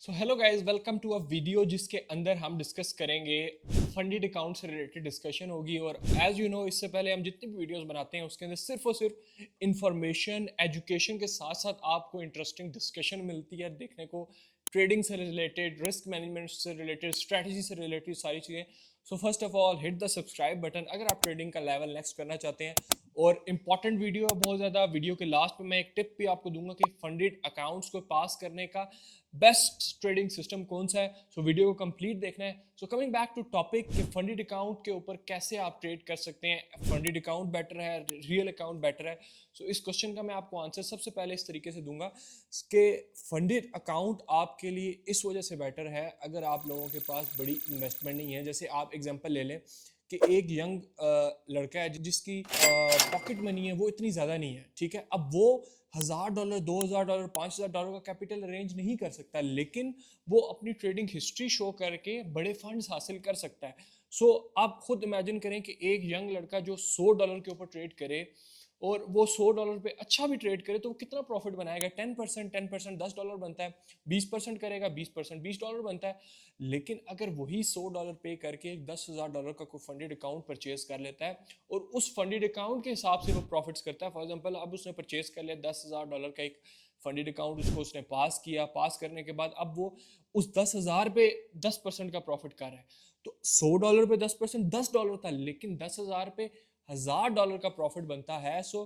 So hello guys, welcome to a video जिसके अंदर हम डिस्कस करेंगे फंडेड अकाउंट से रिलेटेड डिस्कशन होगी। और एज यू नो, इससे पहले हम जितनी भी वीडियोस बनाते हैं उसके अंदर सिर्फ और सिर्फ इंफॉर्मेशन एजुकेशन के साथ साथ आपको इंटरेस्टिंग डिस्कशन मिलती है देखने को, ट्रेडिंग से रिलेटेड, रिस्क मैनेजमेंट से रिलेटेड, स्ट्रैटेजी से रिलेटेड सारी चीज़ें। So first of all hit the subscribe button अगर आप ट्रेडिंग का लेवल नेक्स्ट करना चाहते हैं। और इंपॉर्टेंट वीडियो है बहुत ज़्यादा। वीडियो के लास्ट में मैं एक टिप भी आपको दूंगा कि फंडेड अकाउंट्स को पास करने का बेस्ट ट्रेडिंग सिस्टम कौन सा है। सो वीडियो को कंप्लीट देखना है। So coming back to topic कि फंडेड अकाउंट के ऊपर कैसे आप ट्रेड कर सकते हैं, फंडेड अकाउंट बेटर है, रियल अकाउंट बेटर है। सो इस क्वेश्चन का मैं आपको आंसर सबसे पहले इस तरीके से दूंगा कि फंडेड अकाउंट आपके लिए इस वजह से बेटर है अगर आप लोगों के पास बड़ी इन्वेस्टमेंट नहीं है। जैसे आप एग्जांपल ले लें कि एक यंग लड़का है जिसकी पॉकेट मनी है वो इतनी ज़्यादा नहीं है, ठीक है। अब वो $1000, $2000, $5000 का कैपिटल अरेंज नहीं कर सकता, लेकिन वो अपनी ट्रेडिंग हिस्ट्री शो करके बड़े फंड्स हासिल कर सकता है। सो आप खुद इमेजिन करें कि एक यंग लड़का जो $100 के ऊपर ट्रेड करे और वो $100 पे अच्छा भी ट्रेड करे तो वो कितना प्रॉफिट बनाएगा? 10%, $10 बनता है। 20% करेगा, 20%, $20 बनता है। लेकिन अगर वही $100 पे करके $10,000 का कोई फंडेड अकाउंट परचेज कर लेता है और उस फंडेड अकाउंट के हिसाब से वो प्रॉफिट्स करता है। फॉर एग्जांपल, अब उसने परचेज कर लिया $10,000 का एक फंडेड अकाउंट, उसको उसने पास किया। पास करने के बाद अब वो उस 10,000 पे 10% का प्रॉफिट कर रहा है। तो $100 पे 10% $10 था, लेकिन 10,000 पे $1,000 का प्रॉफिट बनता है। सो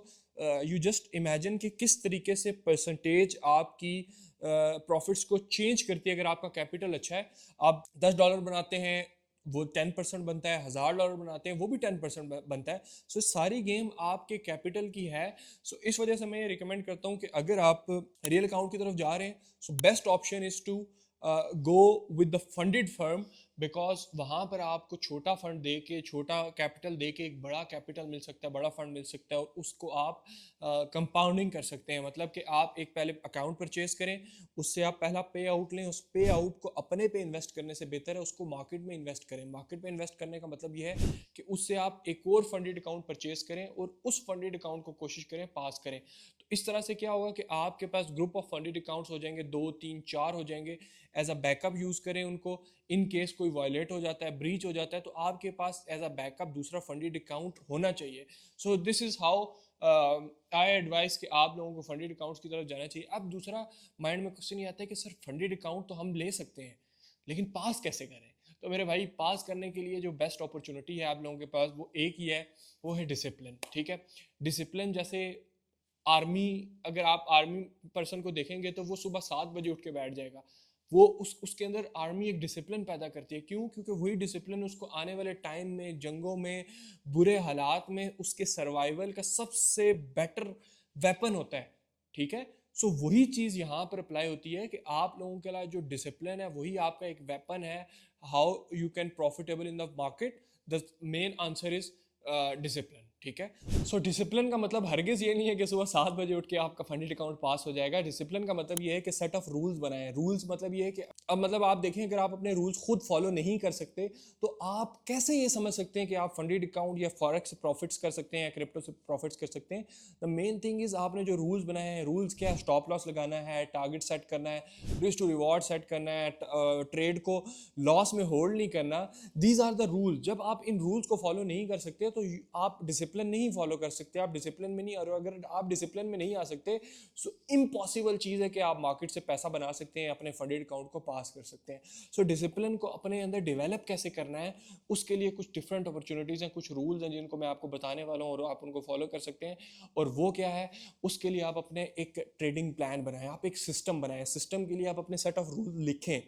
यू जस्ट इमेजिन कि किस तरीके से परसेंटेज आपकी प्रॉफिट्स को चेंज करती है। अगर आपका कैपिटल अच्छा है, आप $10 बनाते हैं, वो 10% बनता है। $1,000 बनाते हैं, वो भी 10% बनता है। सो सारी गेम आपके कैपिटल की है। सो इस वजह से मैं ये रिकमेंड करता हूँ कि अगर आप रियल अकाउंट की तरफ जा रहे हैं, so best option is to go with the funded firm, because वहाँ पर आपको छोटा फंड दे के, छोटा कैपिटल दे के एक बड़ा कैपिटल मिल सकता है, बड़ा फंड मिल सकता है, और उसको आप कंपाउंडिंग कर सकते हैं। मतलब कि आप एक पहले अकाउंट परचेज करें, उससे आप पहला पे आउट लें, उस पे आउट को अपने पे इन्वेस्ट करने से बेहतर है उसको मार्केट में इन्वेस्ट करें। मार्केट में इन्वेस्ट करने का मतलब यह है कि उससे आप एक और फंडेड अकाउंट परचेज करें और उस फंडेड अकाउंट को कोशिश करें पास करें। तो इस तरह से क्या होगा कि आपके पास ग्रुप ऑफ फंडेड अकाउंट्स हो जाएंगे, 2 3 4 हो जाएंगे। एज अ बैकअप यूज करें उनको। इन केस कोई वायलेट हो जाता है, ब्रीच हो जाता है, तो आपके पास एज अ बैकअप दूसरा फंडेड अकाउंट होना चाहिए। So this is how I advice कि आप लोगों को फंडेड अकाउंट्स की तरफ जाना चाहिए। अब दूसरा माइंड में क्वेश्चन ये आता है कि सर फंडेड अकाउंट तो हम ले सकते हैं, लेकिन पास कैसे करें? तो मेरे भाई, पास करने के लिए जो बेस्ट अपॉर्चुनिटी है आप लोगों के पास वो एक ही है, वो है डिसिप्लिन। ठीक है, डिसिप्लिन जैसे आर्मी, अगर आप आर्मी पर्सन को देखेंगे तो वो सुबह 7 बजे उठ के बैठ जाएगा। वो उसके अंदर आर्मी एक डिसिप्लिन पैदा करती है। क्यों? क्योंकि वही डिसिप्लिन उसको आने वाले टाइम में, जंगों में, बुरे हालात में उसके सर्वाइवल का सबसे बेटर वेपन होता है। ठीक है, सो वही चीज़ यहाँ पर अप्लाई होती है कि आप लोगों के लिए जो डिसिप्लिन है वही आपका एक वेपन है। How you can profitable in the market, the main answer is discipline. ठीक है, सो डिसिप्लिन का मतलब हरगिज ये नहीं है कि सुबह 7 बजे उठ के आपका फंडेड अकाउंट पास हो जाएगा। डिसिप्लिन का मतलब ये है कि सेट ऑफ रूल्स बनाए। रूल्स मतलब ये है कि अब मतलब आप देखें, अगर आप अपने रूल्स खुद फॉलो नहीं कर सकते तो आप कैसे ये समझ सकते हैं कि आप फंडेड अकाउंट या फॉरेक्स से प्रॉफिट्स कर सकते हैं या क्रिप्टो से प्रॉफिट्स कर सकते हैं? द मेन थिंग इज आपने जो रूल्स बनाए हैं, रूल्स क्या है? स्टॉप लॉस लगाना है, टारगेट सेट करना है, रिस्क टू रिवॉर्ड सेट करना है, ट्रेड को लॉस में होल्ड नहीं करना। These are the rule. जब आप इन रूल्स को फॉलो नहीं कर सकते तो आप डिसिप्लिन नहीं फॉलो कर सकते, आप डिसिप्लिन में नहीं आ रहे हो। अगर आप डिसिप्लिन में नहीं आ सकते, सो इम्पॉसिबल चीज़ है कि आप मार्केट से पैसा बना सकते हैं, अपने फंडेड अकाउंट को पास कर सकते हैं। सो डिसिप्लिन को अपने अंदर डेवलप कैसे करना है, उसके लिए कुछ डिफरेंट अपॉर्चुनिटीज़ हैं, कुछ रूल्स हैं जिनको मैं आपको बताने वाला हूँ और आप उनको फॉलो कर सकते हैं। और वो क्या है? उसके लिए आप अपने एक ट्रेडिंग प्लान बनाएं, आप एक सिस्टम बनाएं। सिस्टम के लिए आप अपने सेट ऑफ रूल लिखें।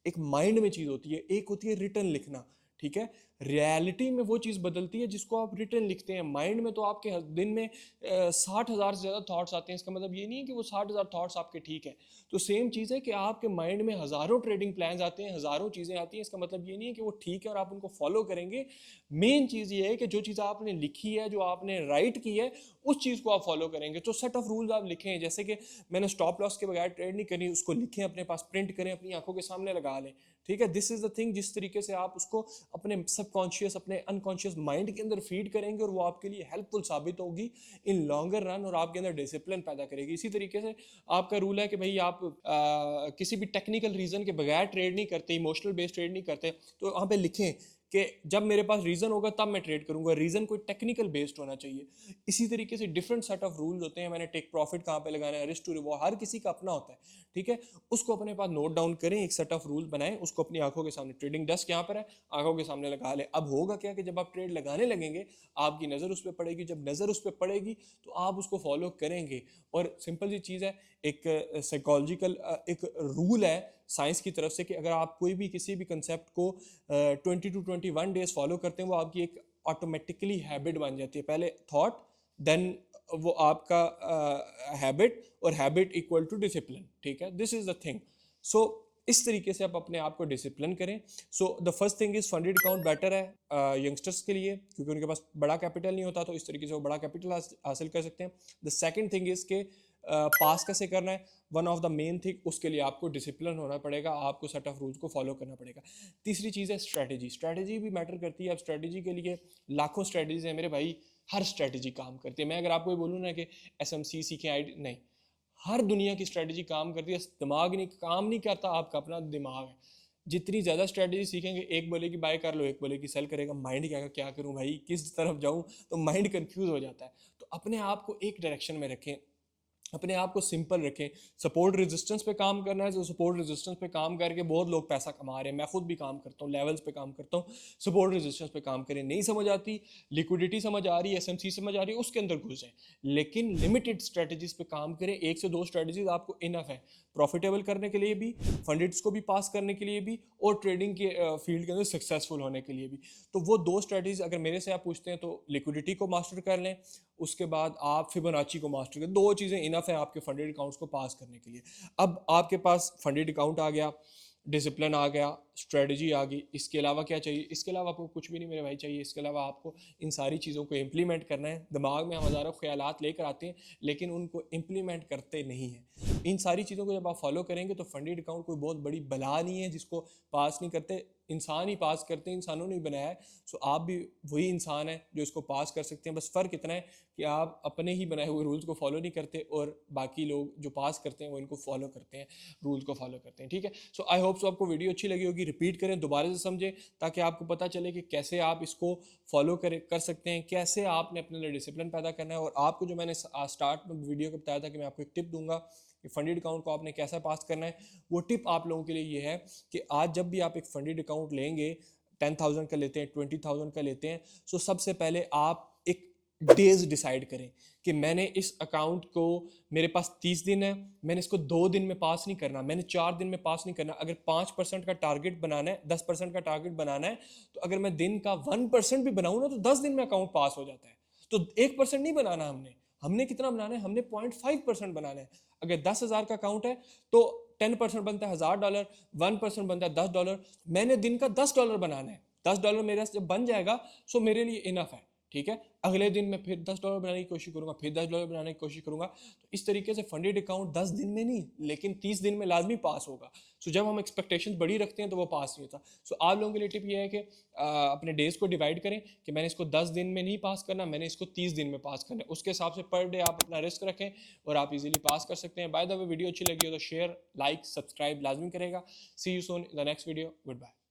एक माइंड में चीज़ होती है, एक होती है रिटर्न लिखना। ठीक है, रियलिटी में वो चीज़ बदलती है जिसको आप रिटर्न लिखते हैं। माइंड में तो आपके दिन में 60,000 से ज़्यादा थॉट्स आते हैं। इसका मतलब ये नहीं है कि वो 60,000 थॉट्स आपके ठीक है। तो सेम चीज़ है कि आपके माइंड में हज़ारों ट्रेडिंग प्लान्स आते हैं, हज़ारों चीज़ें आती हैं। इसका मतलब ये नहीं है कि वो ठीक है और आप उनको फॉलो करेंगे। मेन चीज़ ये है कि जो चीज़ आपने लिखी है, जो आपने राइट की है, उस चीज़ को आप फॉलो करेंगे। तो सेट ऑफ रूल्स आप लिखें। जैसे कि मैंने स्टॉप लॉस के बगैर ट्रेड नहीं करनी, उसको लिखें, अपने पास प्रिंट करें, अपनी आंखों के सामने लगा लें। ठीक है, दिस इज द थिंग। जिस तरीके से आप उसको अपने सब सबकॉन्शियस अपने अनकॉन्शियस माइंड के अंदर फीड करेंगे और वो आपके लिए हेल्पफुल साबित होगी इन लॉन्गर रन और आपके अंदर डिसिप्लिन पैदा करेगी। इसी तरीके से आपका रूल है कि भाई आप किसी भी टेक्निकल रीजन के बगैर ट्रेड नहीं करते, इमोशनल बेस्ड ट्रेड नहीं करते, तो वहाँ पे लिखें कि जब मेरे पास रीजन होगा तब मैं ट्रेड करूंगा, रीजन कोई टेक्निकल बेस्ड होना चाहिए। इसी तरीके से डिफरेंट सेट ऑफ रूल्स होते हैं, मैंने टेक प्रॉफिट कहाँ पे लगाना है, रिस्क टू रिवॉर्ड, हर किसी का अपना होता है, ठीक है। उसको अपने पास नोट डाउन करें, एक सेट ऑफ रूल बनाएं, उसको अपनी आंखों के सामने, ट्रेडिंग डेस्क यहाँ पर है, आंखों के सामने लगा ले। अब होगा क्या कि जब आप ट्रेड लगाने लगेंगे आपकी नज़र उस पर पड़ेगी, जब नज़र उस पर पड़ेगी तो आप उसको फॉलो करेंगे। और सिंपल सी चीज़ है, एक साइकोलॉजिकल एक रूल है साइंस की तरफ से कि अगर आप कोई भी किसी भी कंसेप्ट को 20 to 21 डेज फॉलो करते हैं, वो आपकी एक ऑटोमेटिकली हैबिट बन जाती है। पहले थॉट, देन वो आपका हैबिट, और हैबिट इक्वल टू डिसिप्लिन, ठीक है। This is the thing. So इस तरीके से आप अपने आप को डिसिप्लिन करें। So the first thing is funded account better है यंगस्टर्स के लिए, क्योंकि उनके पास बड़ा कैपिटल नहीं होता, तो इस तरीके से वो बड़ा कैपिटल हासिल कर सकते हैं। द सेकंड थिंग इज के पास कैसे करना है, one of the main thing, उसके लिए आपको डिसिप्लिन होना पड़ेगा, आपको सेट ऑफ रूल्स को फॉलो करना पड़ेगा। तीसरी चीज़ है स्ट्रैटेजी। स्ट्रैटेजी भी मैटर करती है। अब स्ट्रैटेजी के लिए लाखों स्ट्रैटेजीज है मेरे भाई, हर स्ट्रैटेजी काम करती है। मैं अगर आपको बोलूँ ना कि SMC सीखें, नहीं, हर दुनिया की स्ट्रैटेजी काम करती है। दिमाग नहीं काम नहीं करता, आपका अपना दिमाग है। जितनी ज़्यादा स्ट्रैटेजी सीखेंगे, एक बोलेगी बाय कर लो, एक बोलेगी सेल करेगा, माइंड क्या करूं भाई, किस तरफ जाऊं, तो माइंड कंफ्यूज हो जाता है। तो अपने आप को एक डायरेक्शन में रखें, अपने आप को सिंपल रखें। सपोर्ट रेजिस्टेंस पे काम करना है तो सपोर्ट रेजिस्टेंस पे काम करके बहुत लोग पैसा कमा रहे हैं, मैं खुद भी काम करता हूँ, लेवल्स पे काम करता हूँ। सपोर्ट रेजिस्टेंस पे काम करें, नहीं समझ आती, लिक्विडिटी समझ आ रही है, SMC समझ आ रही है, उसके अंदर घुस जाए, लेकिन लिमिटेड स्ट्रेटजीज पे काम करें। 1 से 2 स्ट्रेटजीज आपको इनफ है प्रॉफिटेबल करने के लिए भी, फंडेड्स को भी पास करने के लिए भी, और ट्रेडिंग के फील्ड के अंदर सक्सेसफुल होने के लिए भी। तो वो 2 स्ट्रेटजीज अगर मेरे से आप पूछते हैं तो लिक्विडिटी को मास्टर कर लें, उसके बाद आप फिबोनाची को मास्टर करें। 2 चीज़ें इनफ है आपके फंडेड अकाउंट्स को पास करने के लिए। अब आपके पास फंडेड अकाउंट आ गया, डिसिप्लिन आ गया, स्ट्रेटजी आ गई, इसके अलावा क्या चाहिए? इसके अलावा आपको कुछ भी नहीं मेरे भाई चाहिए। इसके अलावा आपको इन सारी चीज़ों को इम्प्लीमेंट करना है। दिमाग में हम हज़ारों ख्यालात लेकर आते हैं, लेकिन उनको इम्प्लीमेंट करते नहीं हैं। इन सारी चीज़ों को जब आप फॉलो करेंगे तो फंडेड अकाउंट कोई बहुत बड़ी बला नहीं है जिसको पास नहीं करते, इंसान ही पास करते हैं, इंसानों ने ही बनाया है। सो आप भी वही इंसान है जो इसको पास कर सकते हैं। बस फ़र्क इतना है कि आप अपने ही बनाए हुए रूल्स को फॉलो नहीं करते और बाकी लोग जो पास करते हैं वो इनको फॉलो करते हैं, रूल्स को फॉलो करते हैं, ठीक है। सो आई होप सो आपको वीडियो अच्छी लगी होगी। रिपीट करें, दोबारा से समझें, ताकि आपको पता चले कि कैसे आप इसको फॉलो कर सकते हैं, कैसे आपने अपने लिए डिसिप्लिन पैदा करना है। और आपको जो मैंने स्टार्ट में वीडियो को बताया था कि मैं आपको एक टिप दूंगा कि फंडेड अकाउंट को आपने कैसा पास करना है, वो टिप आप लोगों के लिए ये है कि आज जब भी आप एक फंडेड अकाउंट लेंगे, 10,000 का लेते हैं, 20,000 का लेते हैं, सो सबसे पहले आप एक डेज डिसाइड करें कि मैंने इस अकाउंट को, मेरे पास 30 दिन है, मैंने इसको 2 दिन में पास नहीं करना, मैंने 4 दिन में पास नहीं करना। अगर 5% का टारगेट बनाना है, 10% का टारगेट बनाना है, तो अगर मैं दिन का 1% भी बनाऊँ ना तो 10 दिन में अकाउंट पास हो जाता है। तो 1% नहीं बनाना हमने कितना बनाना है? हमने 0.5% बनाना है। अगर 10,000 का अकाउंट है तो 10% बनता है $1,000, 1% बनता है $10। मैंने दिन का $10 बनाना है। $10 मेरा जब बन जाएगा सो मेरे लिए इनफ है, ठीक है। अगले दिन मैं फिर $10 बनाने की कोशिश करूंगा, फिर $10 बनाने की कोशिश करूंगा। तो इस तरीके से फंडेड अकाउंट 10 दिन में नहीं लेकिन 30 दिन में लाजमी पास होगा। सो जब हम एक्सपेक्टेशंस बड़ी रखते हैं तो वो पास नहीं होता। सो आप लोगों के लिए टिप ये है कि अपने डेज को डिवाइड करें कि मैंने इसको 10 दिन में नहीं पास करना, मैंने इसको 30 दिन में पास करना है। उसके हिसाब से पर डे आप अपना रिस्क रखें और आप इजीली पास कर सकते हैं। बाय द वे, वीडियो अच्छी लगी हो तो शेयर, लाइक, सब्सक्राइब लाजमी करेगा। See you soon in the next video. Good bye.